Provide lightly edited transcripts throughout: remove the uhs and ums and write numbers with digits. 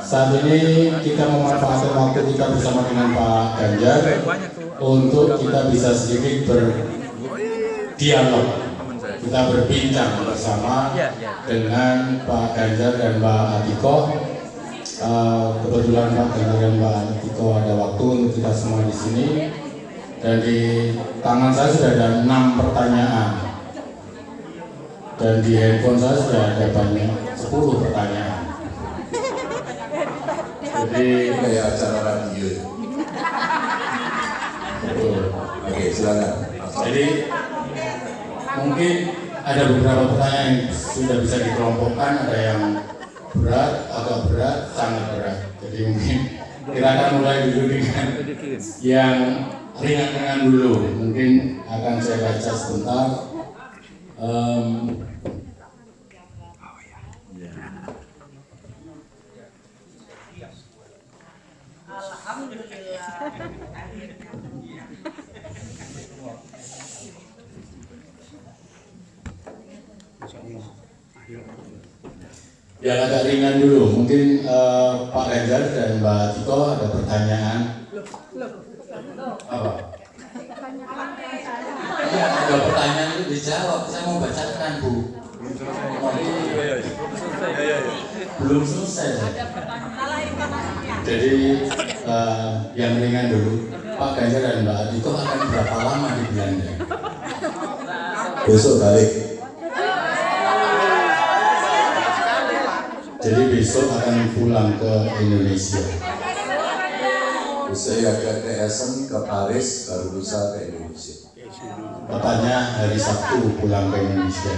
Saat ini kita memanfaatkan waktu kita bersama dengan Pak Ganjar untuk kita bisa sedikit berdialog, kita berbincang bersama dengan Pak Ganjar dan Mbak Atiko. Kebetulan Pak Ganjar dan Mbak Atiko ada waktu untuk kita semua di sini, dan di tangan saya sudah ada 6 pertanyaan, dan di handphone saya sudah ada banyak 10 pertanyaan. Jadi kayak acara radio. betul. Oke, silakan. Jadi mungkin ada beberapa pertanyaan yang sudah bisa dikelompokkan, ada yang berat, agak berat, sangat berat. Jadi mungkin kita akan mulai dulu dengan yang ringan-ringan dulu. Mungkin akan saya baca sebentar. Yang agak ringan dulu, mungkin Pak Ganjar dan Mbak Tiko ada pertanyaan. Apa? Iya, ada pertanyaan itu dijawab. Saya mau bacakan, Bu. Belum selesai. Jadi yang ringan dulu, Pak Ganjar dan Mbak Tiko akan berapa lama di Belanda? Besok balik. Jadi besok akan pulang ke Indonesia. Saya agak ke Essen, ke Paris, baru lusa ke Indonesia. Katanya hari Sabtu pulang ke Indonesia.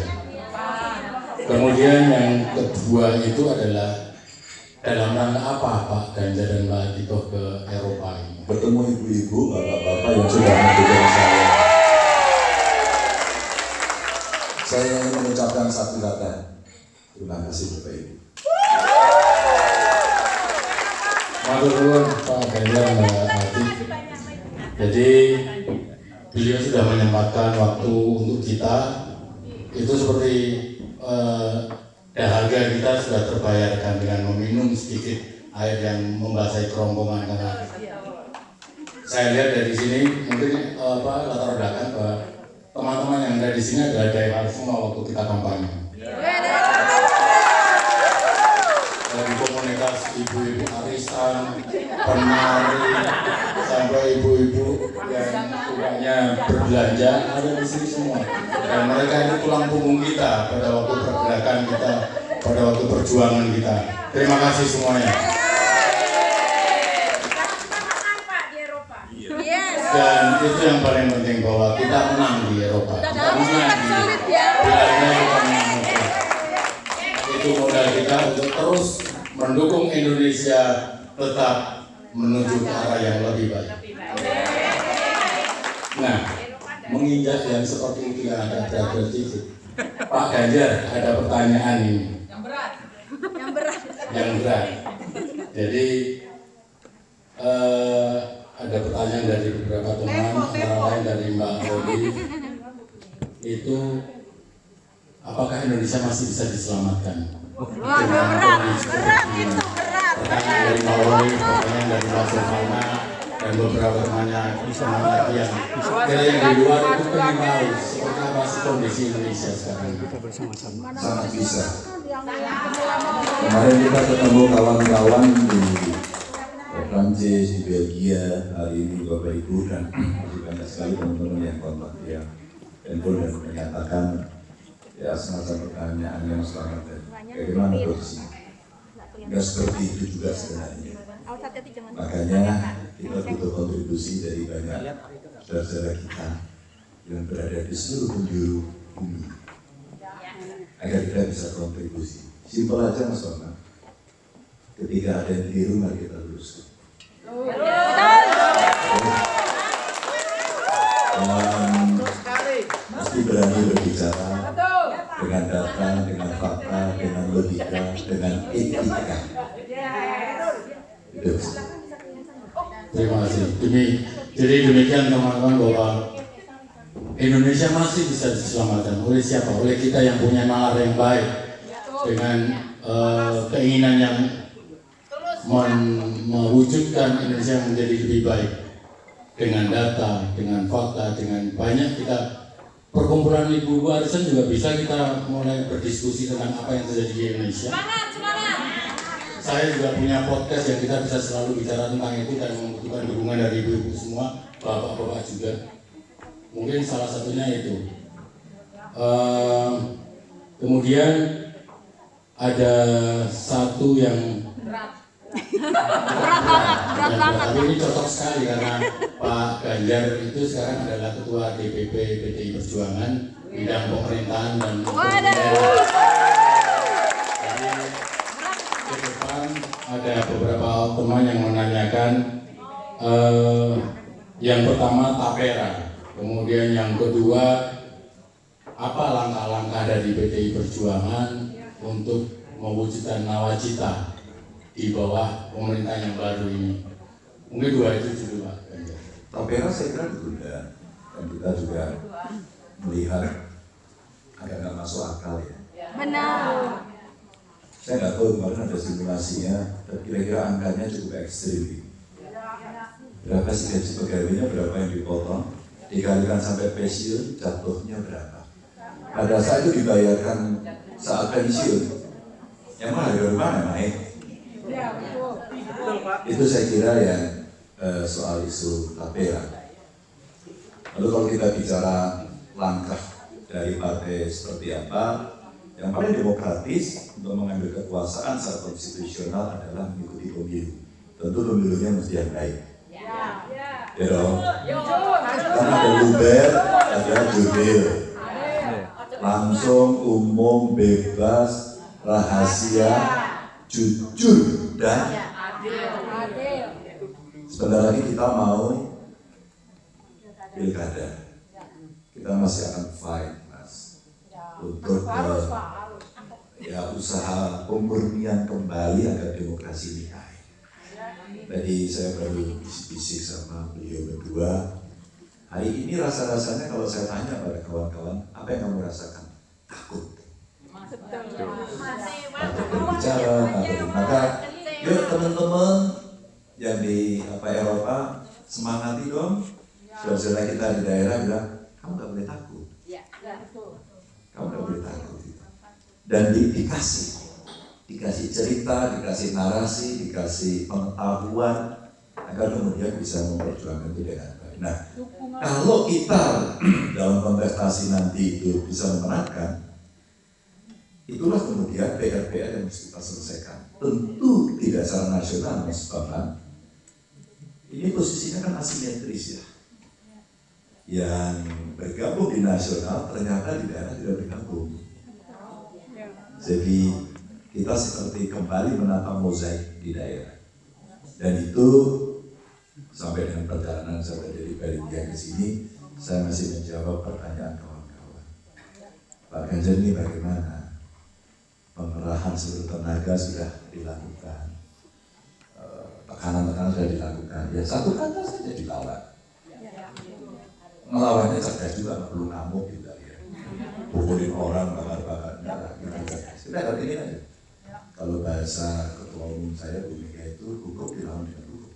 Kemudian yang kedua itu adalah dalam rangka apa Pak Ganjar dan Mbak Tiko ke Eropa ini? Bertemu ibu-ibu, bapak-bapak yang sudah mendukung saya. Saya ingin mengucapkan satu kata. Terima kasih Bapak Ibu. Matur nuwun Pak Ganjar Mbak Ati. Jadi beliau sudah menyempatkan waktu untuk kita. Itu seperti dahaga kita sudah terbayarkan dengan meminum sedikit air yang membasahi kerongkongan. Karena saya lihat dari sini mungkin latar belakang bahwa teman-teman yang ada di sini adalah daerah semua waktu kita kampanye. Dari komunitas ibu-ibu arisan, penari, sampai ibu-ibu yang sukanya berbelanja ada di sini semua. Dan mereka itu tulang punggung kita pada waktu pergerakan kita, pada waktu perjuangan kita. Terima kasih semuanya. Dan itu yang paling penting, bahwa kita menang di Eropa. Kita menang di Belanda, kita menang. Itu modal kita untuk terus mendukung Indonesia tetap menuju ke arah yang lebih baik. Nah, menginjak yang seperti itu yang ada berat sedikit. Pak Ganjar ada pertanyaan ini. Yang berat. Jadi ada pertanyaan dari beberapa teman, antara lain dari Mbak Rodi. Itu apakah Indonesia masih bisa diselamatkan? Berat itu berat. Pertanyaan dari Mbak Rodi, pertanyaan dari Mbak Sofana, dan beberapa temannya lagi yang di luar itu pengen tahu seperti apa sih kondisi Indonesia sekarang. Sangat bisa. Kemarin kita ketemu kawan-kawan di Prancis, di Belgia, hari ini Bapak Ibu dan masih banyak sekali teman-teman yang kontak ya handphone dan menyatakan ya semacam pertanyaan yang selamat dan bagaimana posisinya. Nggak seperti itu juga sebenarnya. Makanya kita butuh kontribusi dari banyak saudara kita yang berada di seluruh penjuru bumi agar kita bisa kontribusi. Simpel aja Mas Bambang. Ketika ada yang keliru mari kita luruskan. Mesti berani berbicara dengan data, dengan fakta, dengan logika, dengan etika. Itu. Terima kasih. Jadi demikian teman-teman, bahwa Indonesia masih bisa diselamatkan oleh siapa? Oleh kita yang punya nalar yang baik, dengan keinginan yang mewujudkan Indonesia menjadi lebih baik dengan data, dengan fakta, dengan banyak kita perkumpulan ibu-ibu arisan juga bisa kita mulai berdiskusi tentang apa yang terjadi di Indonesia. Saya juga punya podcast yang kita bisa selalu bicara tentang itu dan membutuhkan dukungan dari ibu-ibu semua, bapak-bapak juga. Mungkin salah satunya itu. Kemudian ada satu yang berat banget. Tapi ini cocok sekali karena Pak Ganjar itu sekarang adalah Ketua DPP PDI Perjuangan bidang pemerintahan dan ke depan ada beberapa teman yang menanyakan yang pertama tapera, kemudian yang kedua apa langkah-langkah dari PDI Perjuangan untuk mewujudkan nawacita di bawah pemerintahan yang baru ini. Mungkin dua itu dulu Pak Ganjar. Tapera saya kira ditunda dan kita juga melihat agak nggak masuk akal ya. Benar. Saya nggak tahu kemarin ada simulasinya, tapi kira-kira angkanya cukup ekstrim. Berapa sih gaji pegawainya, berapa yang dipotong, dikalikan sampai pensiun, jatuhnya berapa? Pada saat itu dibayarkan saat pensiun, yang mana dari mana naik? Itu saya kira yang soal isu tapera. Lalu kalau kita bicara langkah dari partai seperti apa, yang paling demokratis untuk mengambil kekuasaan secara konstitusional adalah mengikuti pemilu. Tentu pemilunya mesti yang baik. Ya dong. Karena ada luber, ada jurdil. Langsung, umum, bebas, rahasia, jujur, dan sebentar lagi kita mau pilkada. Kita masih akan fight, Mas, untuk ya usaha pemurnian kembali agar demokrasi ini naik. Tadi saya baru bisik-bisik sama beliau berdua. Hari ini rasa-rasanya kalau saya tanya pada kawan-kawan, apa yang kamu rasakan? Takut. Takut berbicara, takut. Maka yuk teman-teman yang di Eropa, semangati dong. Saudara kita di daerah bilang, kamu nggak boleh takut. Kamu nggak boleh takut. Dan dikasih cerita, dikasih narasi, dikasih pengetahuan agar kemudian bisa memperjuangkan itu dengan baik. Nah, kalau kita dalam kontestasi nanti itu bisa memenangkan, itulah kemudian PR-PR yang mesti kita selesaikan. Tentu tidak secara nasional, Mas Bambang. Ini posisinya kan asimetris ya. Yang bergabung di nasional ternyata di daerah tidak bergabung. Jadi kita seperti kembali menata mozaik di daerah. Dan itu sampai dengan perjalanan saya dari Belgia ke sini, saya masih menjawab pertanyaan kawan-kawan. Pak Ganjar ini bagaimana? Pengerahan seluruh tenaga sudah dilakukan, tekanan-tekanan sudah dilakukan. Ya satu kata saja dilawan. Melawannya cerdas juga, nggak perlu ngamuk juga ya. Pukulin orang, bakar-bakar, sudah ngertiin aja. Kalau bahasa ketua umum saya Bu Mega itu hukum dilawan dengan hukum.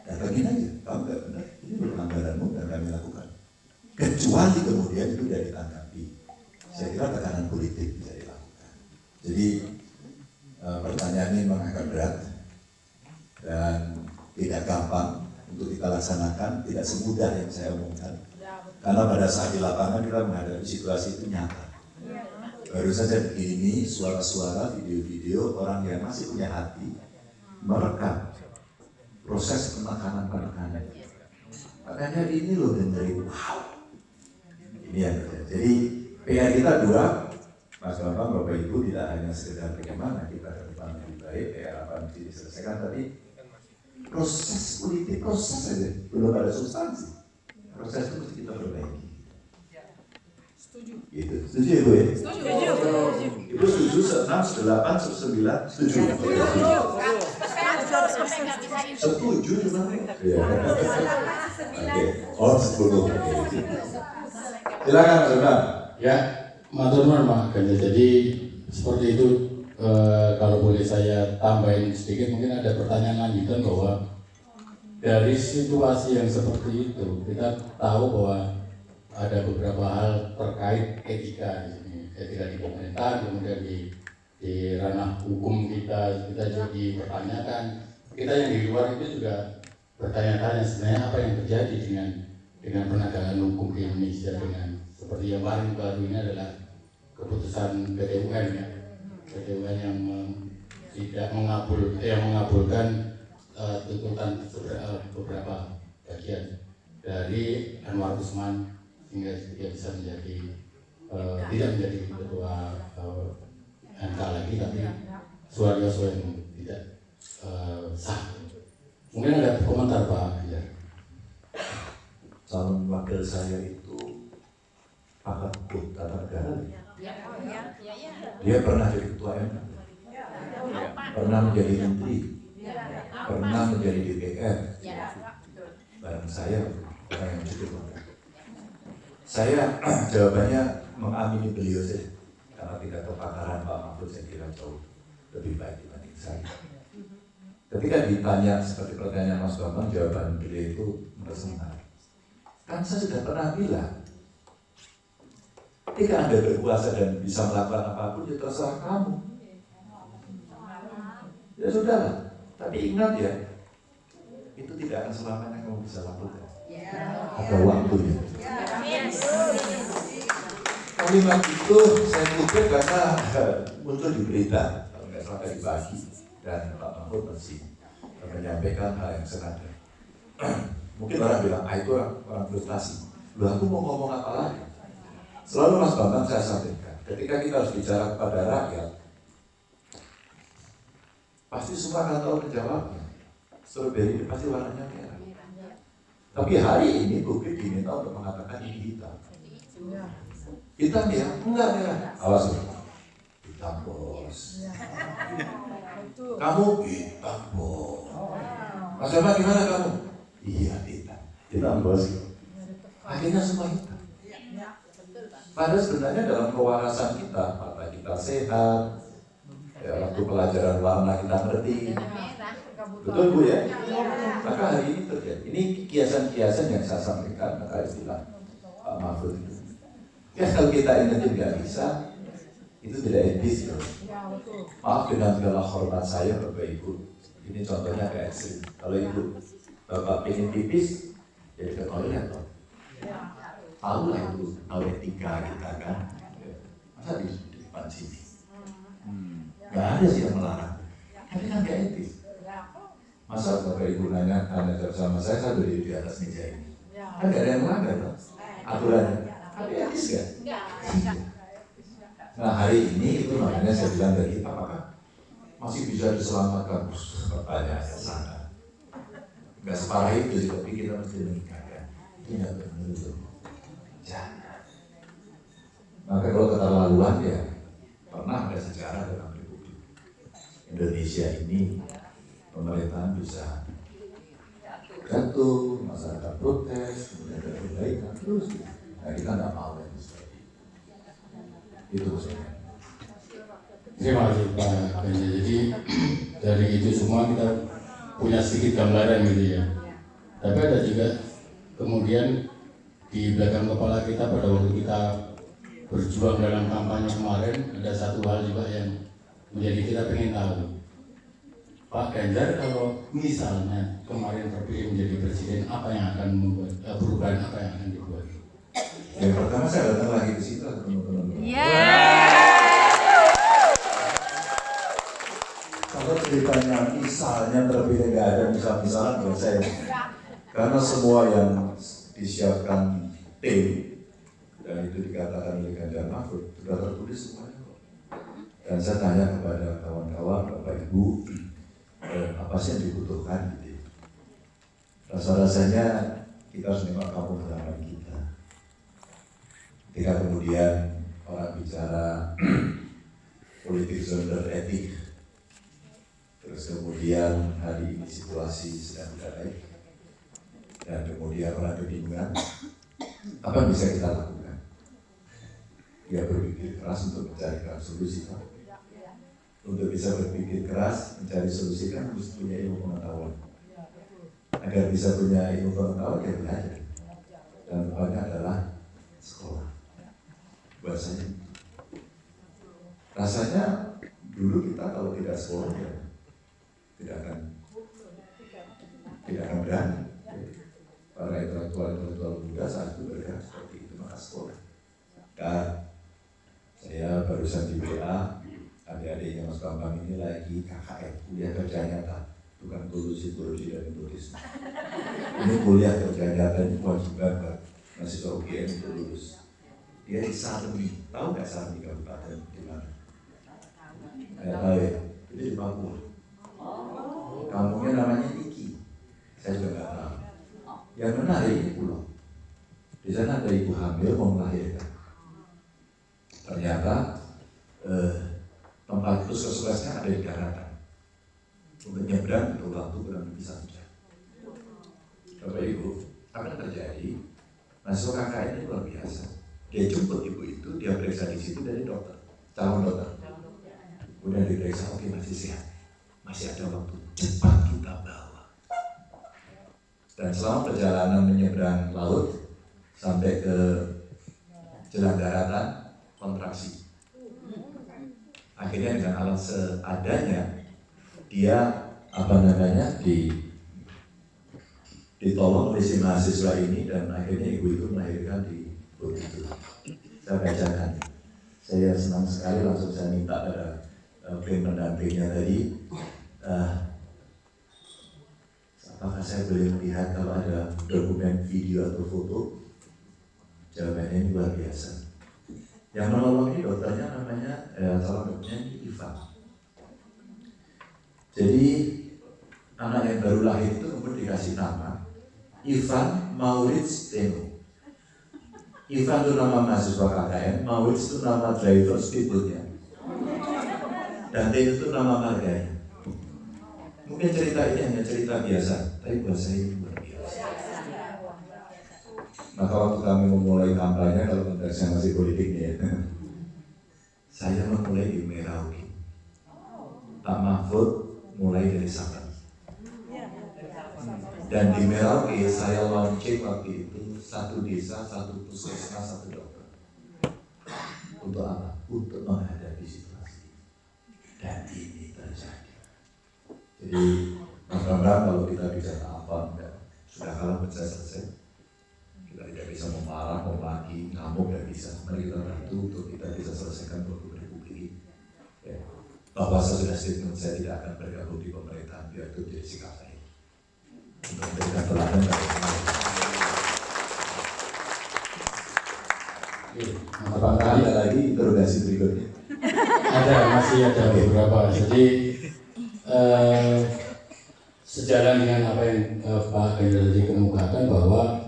Datangin aja, kamu nggak benar, ini pelanggaranmu dan kami lakukan. Kecuali kemudian itu tidak ditanggapi. Saya kira tekanan politik bisa dilakukan. Jadi pertanyaan ini memang agak berat dan tidak gampang untuk kita laksanakan, tidak semudah yang saya omongkan. Karena pada saat di lapangan kita menghadapi situasi itu nyata. Baru saja begini, suara-suara, video-video orang yang masih punya hati merekam proses penekanan. Makanya ini loh dengerin, wow. Ini yang terjadi. Jadi PR kita dua, Mas Bambang, Bapak Ibu, tidak hanya sekedar bagaimana kita ke depan lebih baik, PR apa mesti diselesaikan, tapi proses politik, proses saja, belum ada substansi. Proses itu mesti kita perbaiki. Gitu. Setuju ya Bu ya? Setuju. Ibu setuju, 6, 8, 9, setuju. Setuju cuma. Iya. Oke. Oh 10. Silakan Mas Bambang. Ya, matur nuwun Pak Ganjar. Jadi seperti itu kalau boleh saya tambahin sedikit, mungkin ada pertanyaan lanjutan bahwa dari situasi yang seperti itu kita tahu bahwa ada beberapa hal terkait etika di sini, etika di pemerintahan, kemudian di ranah hukum kita juga dipertanyakan. Kita yang di luar itu juga bertanya-tanya sebenarnya apa yang terjadi dengan penegakan hukum di Indonesia, dengan seperti yang paling baru ini adalah keputusan PT UN ya, PT UN yang tidak mengabulkan tuntutan beberapa bagian dari Anwar Usman sehingga dia bisa menjadi tidak menjadi ketua MK lagi, tapi Suharyoso yang tidak sah. Mungkin ada komentar Pak Ganjar. Calon wakil saya itu pakar hukum tata negara. Dia pernah jadi ketua MK, pernah menjadi menteri, pernah menjadi DPR. Bareng saya orang yang cukup lengkap. Saya jawabannya mengamini beliau saja, karena tidak kepakaran Pak Mahfud saya kira jauh lebih baik dibanding saya. Ketika ditanya seperti pertanyaan Mas Bambang, jawaban beliau itu tersengat. Kan saya sudah pernah bilang, ketika Anda berkuasa dan bisa melakukan apapun, ya terserah kamu. Ya sudahlah, tapi ingat ya, itu tidak akan selamanya kamu bisa lakukan. Ada waktunya. Kalimat itu saya kutip karena muncul di berita, kalau nggak salah tadi pagi, dan Pak Mahfud masih menyampaikan hal yang senada. Mungkin orang bilang, itu orang frustasi. Loh, aku mau ngomong apa lagi? Selalu Mas Bambang saya sampaikan, ketika kita harus bicara kepada rakyat, pasti semua akan tahu menjawabnya. Strawberry ini pasti warnanya merah. Tapi hari ini publik diminta untuk mengatakan ini hitam. Hitam ya? Enggak merah. Awas loh. Hitam bos. Kamu hitam bos. Mas Bambang gimana kamu? Iya hitam. Hitam bos. Akhirnya semua hitam. Padahal sebenarnya dalam kewarasan kita, mata kita sehat, ya, waktu pelajaran warna kita ngerti. Betul Bu ya? Maka hari ini terjadi. Ini kiasan-kiasan yang saya sampaikan, maka istilah Pak Mahfud itu. Ya kalau kita ingetin nggak bisa, itu tidak etis. Maaf dengan segala hormat saya Bapak Ibu. Ini contohnya kayak ekstrim. Kalau Ibu Bapak pengen pipis, jadi ke toilet toh. Tahu lah itu etika kita kan. Masa di depan sini? Nggak ada sih yang melarang. Tapi kan nggak etis. Masa Bapak Ibu nanya sama saya berdiri di atas meja ini. Kan nggak ada yang melanggar toh aturannya. Tapi etis nggak? Nah hari ini itu makanya saya bilang dari kita, apakah masih bisa diselamatkan? Pertanyaannya sangat. Nggak separah itu sih, tapi kita mesti meningkatkan. Itu nggak benar. Jangan. Maka kalau keterlaluan ya, pernah ada sejarah dalam Republik Indonesia ini, pemerintahan bisa jatuh, masyarakat protes, kemudian ada perbaikan terus. Nah kita nggak mau yang seperti itu. Terima kasih Pak Ganjar. Jadi dari itu semua kita punya sedikit gambaran gitu ya. Tapi ada juga kemudian di belakang kepala kita pada waktu kita berjuang dalam kampanye kemarin, ada satu hal juga yang menjadi kita pengen tahu. Pak Ganjar kalau misalnya kemarin terpilih menjadi presiden, apa yang akan membuat perubahan apa yang akan dibuat? Yang pertama saya datang lagi ke situ teman-teman. Kalau ceritanya misalnya terpilih nggak ada misal-misalan buat saya. Karena semua yang disiapkan tim dan itu dikatakan oleh Ganjar Mahfud sudah tertulis semuanya. Dan saya tanya kepada kawan-kawan, Bapak Ibu, apa sih yang dibutuhkan gitu. Rasa-rasanya kita harus nengok kampung halaman kita. Ketika kemudian orang bicara politik gender etik, terus kemudian hari ini situasi sedang tidak baik, dan kemudian orang kebingungan, apa yang bisa kita lakukan? Ya berpikir keras untuk mencarikan solusi. Untuk bisa berpikir keras, mencari solusi kan harus punya ilmu pengetahuan. Agar bisa punya ilmu pengetahuan, ya belajar. Dan tempatnya adalah sekolah. Bahasanya. Rasanya dulu kita kalau tidak sekolah ya tidak akan berani. Para intelektual muda saat itu bergerak seperti itu, maka sekolah. Dan saya barusan di WA, adik-adiknya Mas Bambang ini lagi KKN, kuliah kerja nyata, bukan kolusi dan turisme. Ini kuliah kerja nyata, ini kewajiban buat mahasiswa UGM untuk lulus. Dia di Sarmi, tahu nggak Sarmi kabupaten di mana? Nggak tahu ya, itu di Papua. Kampungnya namanya Niki, saya juga nggak tahu. Yang menarik ini pulau. Di sana ada ibu hamil mau melahirkan. Ternyata tempat puskesmasnya ada di daratan. Untuk nyebrang itu waktu kurang lebih 1 jam. Bapak Ibu, apa yang terjadi? Masuk KKN ini luar biasa. Dia jemput ibu itu, dia periksa di situ dari dokter, calon dokter. Udah diperiksa, oke masih sehat, masih ada waktu, cepat kita bawa. Dan selama perjalanan menyeberang laut sampai ke jalan daratan, kontraksi. Akhirnya dengan alat seadanya dia ditolong oleh si mahasiswa ini dan akhirnya ibu itu melahirkan di bot itu. Saya bacakan. Saya senang sekali, langsung saya minta pada tim pendampingnya tadi. Apakah saya boleh melihat kalau ada dokumen video atau foto? Jawabannya ini luar biasa. Yang menolong ini dokternya namanya, calon dokternya ini Ivan. Jadi anak yang baru lahir itu kemudian dikasih nama Ivan Maurits Teno. Ivan itu nama mahasiswa KKN, Maurits itu nama driver speedboatnya, dan Teno itu nama marganya. Mungkin cerita ini hanya cerita biasa, tapi buat saya ini luar biasa. Maka waktu kami memulai kampanye, kalau konteksnya masih politik ya, saya memulai di Merauke. Pak Mahfud mulai dari Sabang. Dan di Merauke saya launching waktu itu 1 desa, 1 puskesmas, 1 dokter. Untuk apa? Untuk menghadapi situasi. Dan ini terjadi. Jadi Mas Bambang, kalau kita bicara apa enggak, sudah kalah selesai. Kita tidak bisa memarah, memaki, ngamuk, tidak bisa. Mari kita bantu untuk kita bisa selesaikan problem Republik ini. Ya. Bahwa saya sudah statement, saya tidak akan bergabung di pemerintahan, biar itu jadi sikap saya. Untuk memberikan teladan bagi semua. Apakah ada lagi interogasi berikutnya? Masih ada beberapa. Jadi sejalan dengan apa yang Pak Ganjar tadi kemukakan, bahwa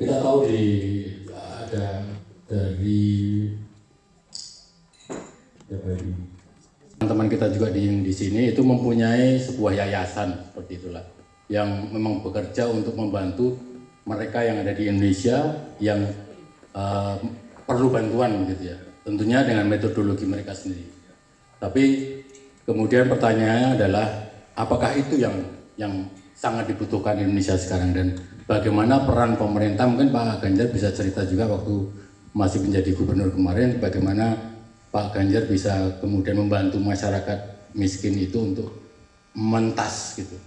kita tahu ada dari teman-teman kita juga di sini itu mempunyai sebuah yayasan seperti itulah, yang memang bekerja untuk membantu mereka yang ada di Indonesia yang perlu bantuan gitu ya, tentunya dengan metodologi mereka sendiri. Tapi kemudian pertanyaannya adalah, apakah itu yang sangat dibutuhkan Indonesia sekarang, dan bagaimana peran pemerintah? Mungkin Pak Ganjar bisa cerita juga waktu masih menjadi gubernur kemarin, bagaimana Pak Ganjar bisa kemudian membantu masyarakat miskin itu untuk mentas gitu.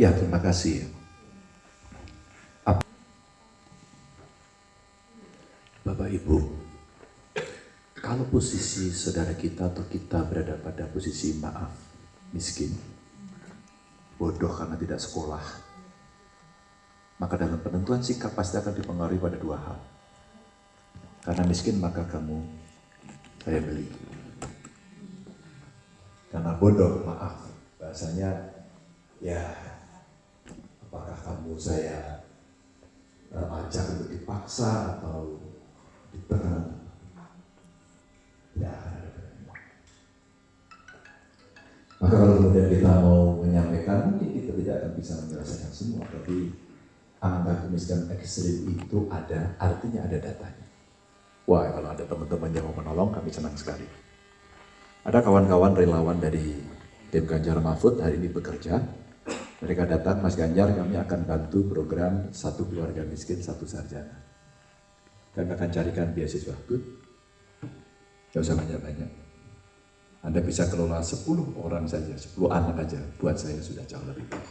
Ya, terima kasih. Bapak Ibu, kalau posisi saudara kita atau kita berada pada posisi maaf, miskin, bodoh karena tidak sekolah, maka dalam penentuan sikap pasti akan dipengaruhi pada 2 hal. Karena miskin maka kamu saya beli. Karena bodoh, maaf, bahasanya ya apakah kamu saya ajak untuk dipaksa atau diperan. Ya. Maka kalau kemudian kita mau menyampaikan, mungkin kita tidak akan bisa menyelesaikan semua, tapi angka kemiskinan ekstrim itu ada, artinya ada datanya. Wah, kalau ada teman-teman yang mau menolong, kami senang sekali. Ada kawan-kawan relawan dari tim Ganjar Mahfud hari ini bekerja. Mereka datang, Mas Ganjar, kami akan bantu program satu keluarga miskin, satu sarjana. Kami akan carikan beasiswa. Good. Gak usah banyak-banyak. Anda bisa kelola 10 orang saja, 10 anak aja, buat saya sudah jauh lebih baik.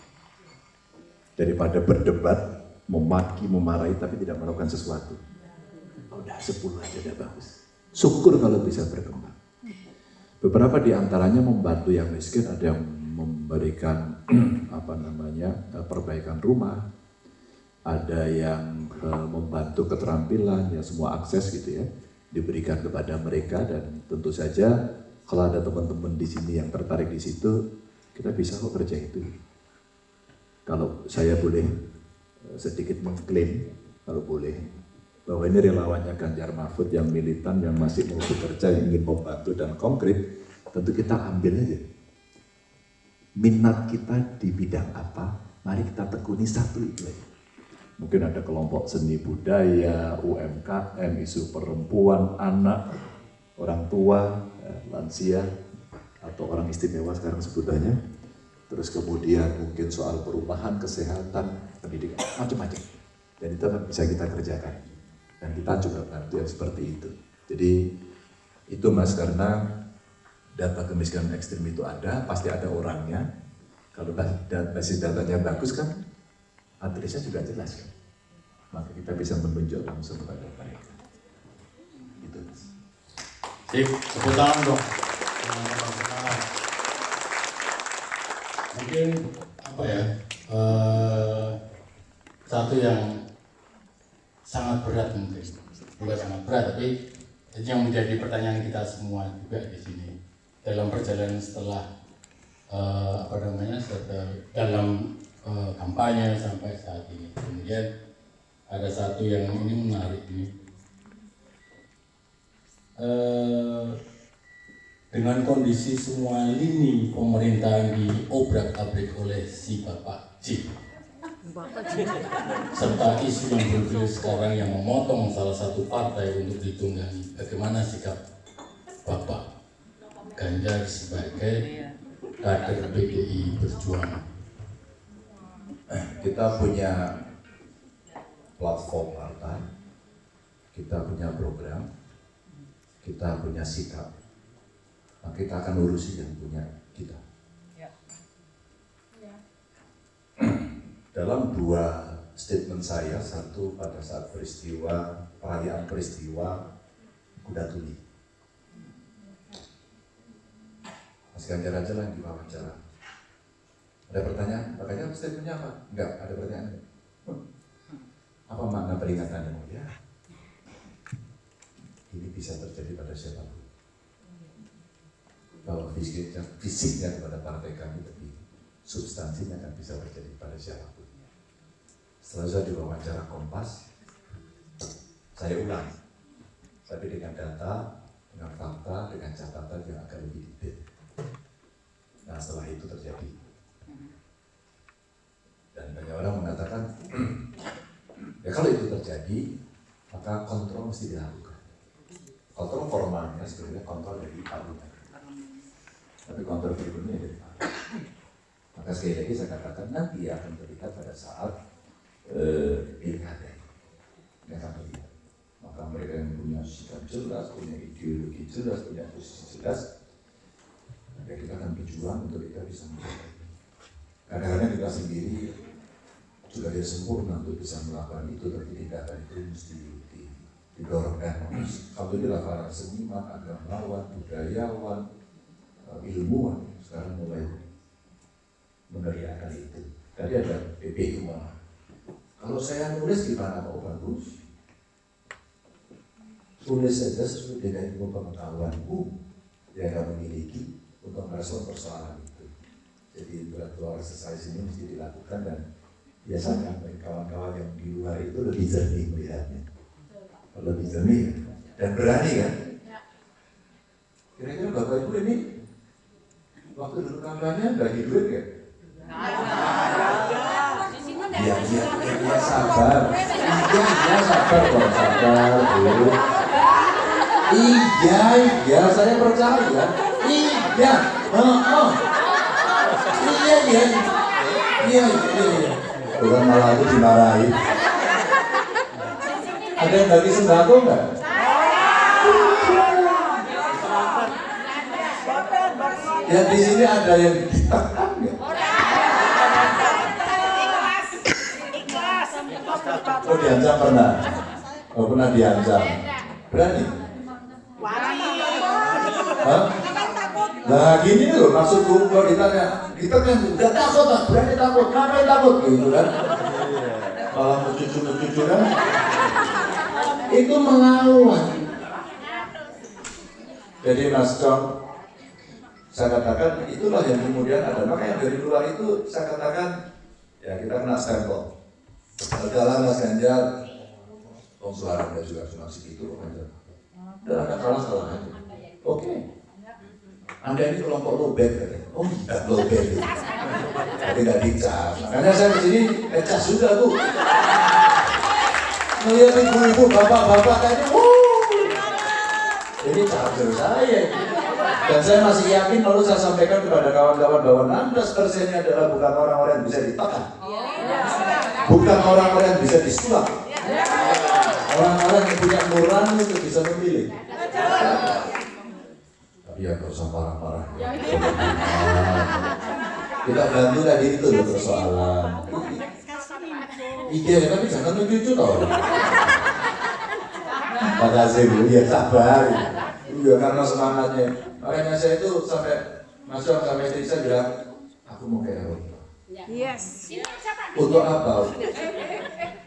Daripada berdebat, memaki, memarahi, tapi tidak melakukan sesuatu. Udah 10 aja udah bagus. Syukur kalau bisa berkembang. Beberapa di antaranya membantu yang miskin, ada yang memberikan perbaikan rumah, ada yang membantu keterampilan, ya semua akses gitu ya, diberikan kepada mereka. Dan tentu saja kalau ada teman-teman di sini yang tertarik di situ, kita bisa kok kerja itu. Kalau saya boleh sedikit mengklaim, kalau boleh, bahwa ini relawannya Ganjar Mahfud yang militan, yang masih mau bekerja, yang ingin membantu dan konkret, tentu kita ambil aja. Minat kita di bidang apa, mari kita tekuni satu itu aja. Mungkin ada kelompok seni budaya, UMKM, isu perempuan, anak, orang tua, lansia, atau orang istimewa sekarang sebutannya. Terus kemudian mungkin soal perumahan, kesehatan, pendidikan, macam-macam. Dan itu bisa kita kerjakan. Dan kita juga bantu yang seperti itu. Jadi itu Mas, karena data kemiskinan ekstrim itu ada, pasti ada orangnya. Kalau basis datanya bagus kan, adresnya juga jelas kan. Maka kita bisa menunjuk langsung kepada mereka. Gitu Mas. Sip, tepuk tangan dong. Mungkin apa ya, satu yang sangat berat mungkin, bukan sangat berat, tapi yang menjadi pertanyaan kita semua juga di sini dalam perjalanan setelah dalam kampanye sampai saat ini. Kemudian ada satu yang ini menarik ini, dengan kondisi semua lini pemerintahan diobrak-abrik oleh si Bapak J, serta isu yang bergulir sekarang yang memotong salah satu partai untuk ditunggangi, bagaimana sikap Bapak Ganjar sebagai kader PDI Perjuangan? Kita punya platform partai, kita punya program, kita punya sikap. Nah, kita akan urusi yang punya kita. Dalam dua statement saya, satu pada saat perayaan peristiwa Kuda Tuli. Mas Ganjar aja lah yang diwawancara. Ada pertanyaan? Makanya statementnya apa? Enggak, ada pertanyaan. Apa makna peringatan yang mulia? Ini bisa terjadi pada siapapun. Bahwa fisiknya kepada partai kami, tapi substansinya akan bisa terjadi pada siapapun. Setelah saya diwawancara Kompas, saya ulang, tapi dengan data, dengan fakta, dengan catatan yang akan lebih detail. Nah setelah itu terjadi, dan banyak orang mengatakan, ya kalau itu terjadi, maka kontrol mesti dilakukan. Kontrol formalnya sebenarnya kontrol dari parlemen, tapi kontrol berikutnya dari parlemen. Maka sekali lagi saya katakan nanti akan terlihat pada saat pilkada ini akan terlihat. Maka mereka yang punya sikap jelas, punya ideologi jelas, punya posisi jelas, ya kita akan berjuang untuk kita bisa mencapai. Kadang-kadang kita sendiri juga tidak sempurna untuk bisa melakukan itu, tapi tindakan itu mesti didorongkan. Kalau inilah para seniman, agamawan, budayawan, ilmuwan sekarang mulai meneriakan itu. Tadi ada PPI malah. Kalau saya nulis gimana mau bagus? Tulis saja sesuai dengan ilmu pengetahuanku yang kamu miliki untuk merespon persoalan itu. Jadi intellectual exercise ini mesti dilakukan, dan biasanya bagi kawan-kawan yang di luar itu lebih jernih melihatnya. Lebih jernih dan berani kan? Kira-kira Bapak Ibu ini waktu dulu kampanye bagi duit ya? Iya sabar. Iya sabar kok, sabar dulu. Iya saya percaya. Iya Ya, iya. Bukan malah aku dimarahin. Ada yang bagi sembako nggak? Ya di sini ada yang ditekan nggak? Oh diancam pernah? Oh pernah diancam? Berani? Hah? Nah gini loh maksudku kalau ditanya kita kan udah takut lah, berani takut, ngapain takut gitu kan? Malah mencucu kan? Itu melawan. Jadi Mas Cong, saya katakan itulah yang kemudian ada. Maka yang dari luar itu saya katakan ya kita kena stempel. Adalah Mas Ganjar, suara Anda juga cuma segitu, dan Anda salah aja. Oke. Anda ini kelompok lobet katanya. Oh tidak lobet itu. Tapi tidak dicas. Makanya saya di sini ngecas juga Bu. Melihat ibu-ibu, bapak-bapak tadi, ini charger saya. Dan saya masih yakin lalu saya sampaikan kepada kawan-kawan bahwa 16%-nya adalah bukan orang-orang yang bisa ditekan. Bukan orang-orang yang bisa disulap. Orang-orang yang punya nurani untuk bisa memilih. Tapi ya gak usah parah-parah. Kita bantu tadi itu loh persoalan. Iya, tapi jangan lucu tau. Makasih Bu, ya sabar. Iya karena semangatnya. Makanya saya itu sampai masuk sampai istri saya bilang, aku mau kayak Roto. Yes. Untuk apa?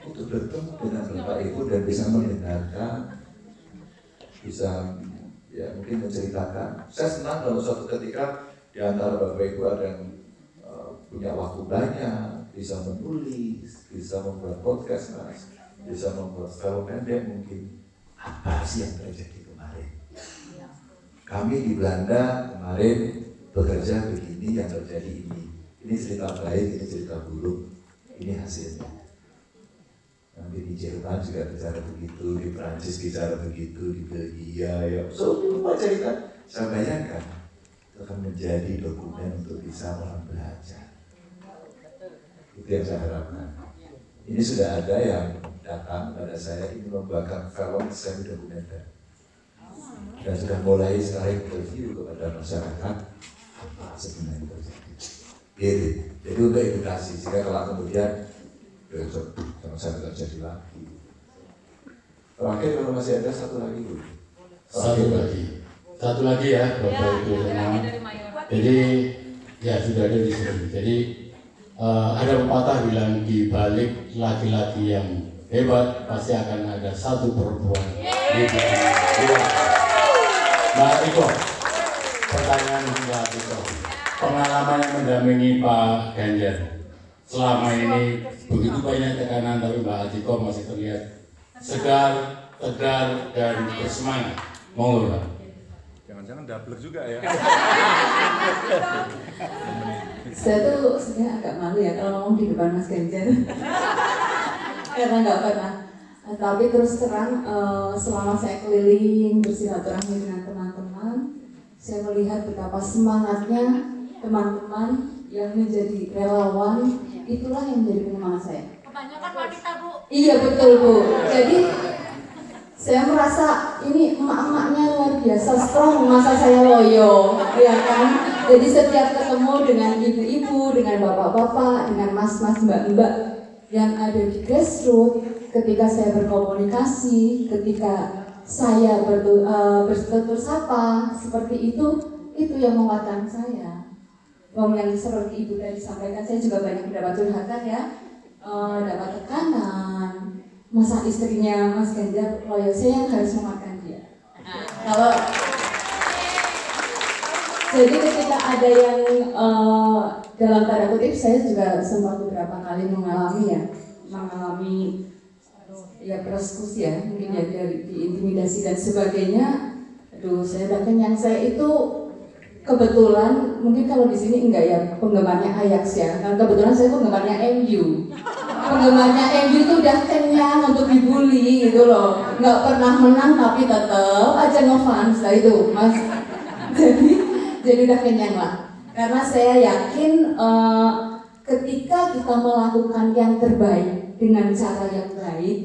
Untuk bertemu dengan Bapak Ibu dan bisa mendengarkan, bisa ya mungkin menceritakan. Saya senang kalau suatu ketika di antara Bapak Ibu ada yang punya waktu banyak, bisa menulis, bisa membuat podcast Mas, bisa membuat film pendek mungkin. Apa sih yang terjadi kemarin? Kami di Belanda kemarin bekerja begini, yang terjadi ini. Ini cerita baik, ini cerita buruk, ini hasilnya. Nanti di Jerman juga bicara begitu, di Prancis bicara begitu, di Belgia, ya. Semua cerita. Saya bayangkan itu akan menjadi dokumen untuk bisa orang belajar. Itu yang saya harapkan. Ini sudah ada yang datang pada saya ingin membuatkan film semi dokumenter. Dan sudah mulai sekarang interview kepada masyarakat apa sebenarnya terjadi. Gitu. Jadi untuk edukasi, sehingga kalau kemudian besok jangan sampai terjadi lagi. Terakhir kalau masih ada satu lagi Bu. Satu lagi ya Bapak Ibu semua. Jadi ya sudah ada di sini. Jadi ada pepatah bilang di balik laki-laki yang hebat pasti akan ada satu perempuan di belakang. Mbak Tiko, pertanyaan Mbak Tiko, pengalaman yang mendampingi Pak Ganjar selama ini begitu banyak tekanan, tapi Mbak Tiko masih terlihat segar, tegar, dan bersemangat. Monggo Mbak. Jangan-jangan double juga ya. Saya tuh sebenarnya agak malu ya kalau ngomong di depan Mas Ganjar. Karena nggak pernah. Tapi terus terang selama saya keliling bersilaturahmi dengan teman-teman, saya melihat betapa semangatnya teman-teman yang menjadi relawan, itulah yang menjadi penyemangat saya. Kebanyakan wanita Bu. Iya betul Bu. Jadi saya merasa ini emak-emaknya luar biasa strong, masa saya loyo, ya kan? Jadi setiap ketemu dengan ibu-ibu, dengan bapak-bapak, dengan mas-mas, mbak-mbak yang ada di grassroots, ketika saya berkomunikasi, ketika saya bertutur sapa seperti itu yang menguatkan saya. Yang seperti ibu tadi sampaikan, saya juga banyak mendapat curhatan ya, dapat tekanan. Masa istrinya Mas Ganjar loyo, saya yang harus menguatkan dia. Kalau jadi ketika ada yang dalam tanda kutip, saya juga sempat beberapa kali mengalami ya persekusi ya, mungkin ya dari diintimidasi dan sebagainya. Aduh, saya udah kenyang. Saya itu kebetulan mungkin kalau di sini enggak ya penggemarnya Ajax ya. Kan kebetulan saya penggemarnya MU. Penggemarnya MU itu udah kenyang untuk dibully gitu loh. Nggak pernah menang tapi tetap aja ngefans lah itu Mas. Jadi Jadi udah kenyang lah. Karena saya yakin ketika kita melakukan yang terbaik dengan cara yang baik,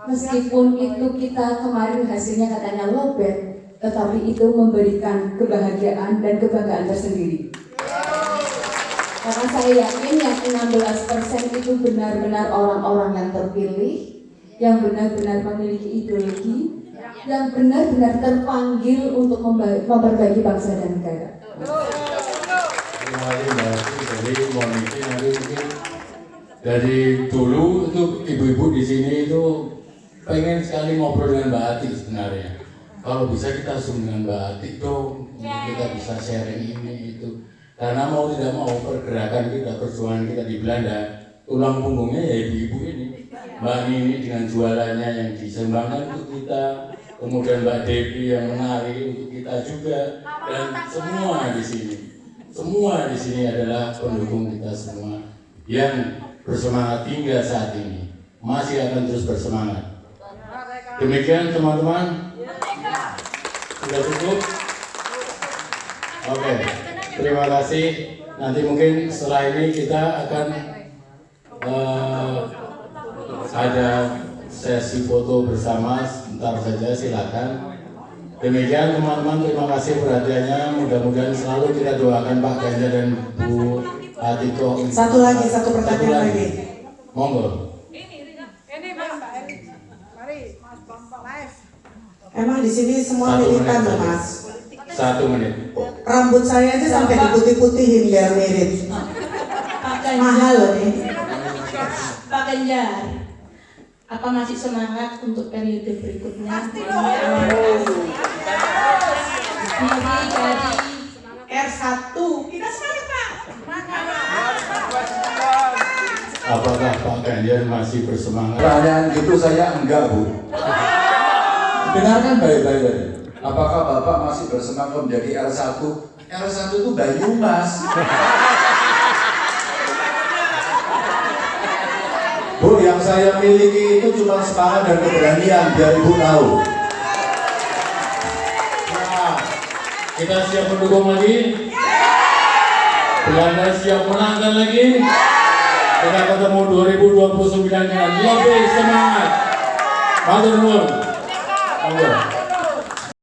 meskipun itu kita kemarin hasilnya katanya lowbat, tetapi itu memberikan kebahagiaan dan kebanggaan tersendiri. Karena saya yakin yang 16% itu benar-benar orang-orang yang terpilih, yang benar-benar memiliki ideologi, yang benar-benar terpanggil untuk memperbaiki bangsa dan negara. Terima kasih Mbak Asti. Jadi mohon izin nanti mungkin dari dulu itu ibu-ibu di sini itu pengen sekali ngobrol dengan Mbak Ati sebenarnya. Kalau bisa kita zoom dengan Mbak Ati dong, kita bisa sharing ini itu. Karena mau tidak mau pergerakan kita, perjuangan kita di Belanda, tulang punggungnya ya ibu-ibu ini. Mbak Nini dengan jualannya yang disumbangkan untuk kita, kemudian Mbak Devi yang menari untuk kita juga, dan semua di sini adalah pendukung kita semua yang bersemangat hingga saat ini, masih akan terus bersemangat. Demikian teman-teman, sudah cukup? Oke, terima kasih. Nanti mungkin setelah ini kita akan ada sesi foto bersama, sebentar saja silakan. Demikian teman-teman, terima kasih perhatiannya. Mudah-mudahan selalu kita doakan Pak Ganjar dan Bu Atiko. Satu pertanyaan lagi. Monggo. Ini Mas, mari Mas Bambang. Emang di sini semua militan loh Mas. 1 menit. Rambut saya aja sampai diputih-putihin biar mirip. Mahal loh nih. Pak Ganjar, apa masih semangat untuk periode berikutnya? Pasti dong. Dari R1. Kita semangat Pak. Apakah Pak Ganjar masih bersemangat? Pertanyaan itu saya enggak, Bu. Dengarkan baik-baik tadi. Apakah Bapak masih bersemangat menjadi R1? R1 itu Banyumas. Bu, yang saya miliki itu cuma semangat dan keberanian, biar Ibu tahu. Nah, kita siap mendukung lagi? Belanda siap menangkan lagi? Kita ketemu 2029 dengan lebih semangat. Matur nuwun. Monggo.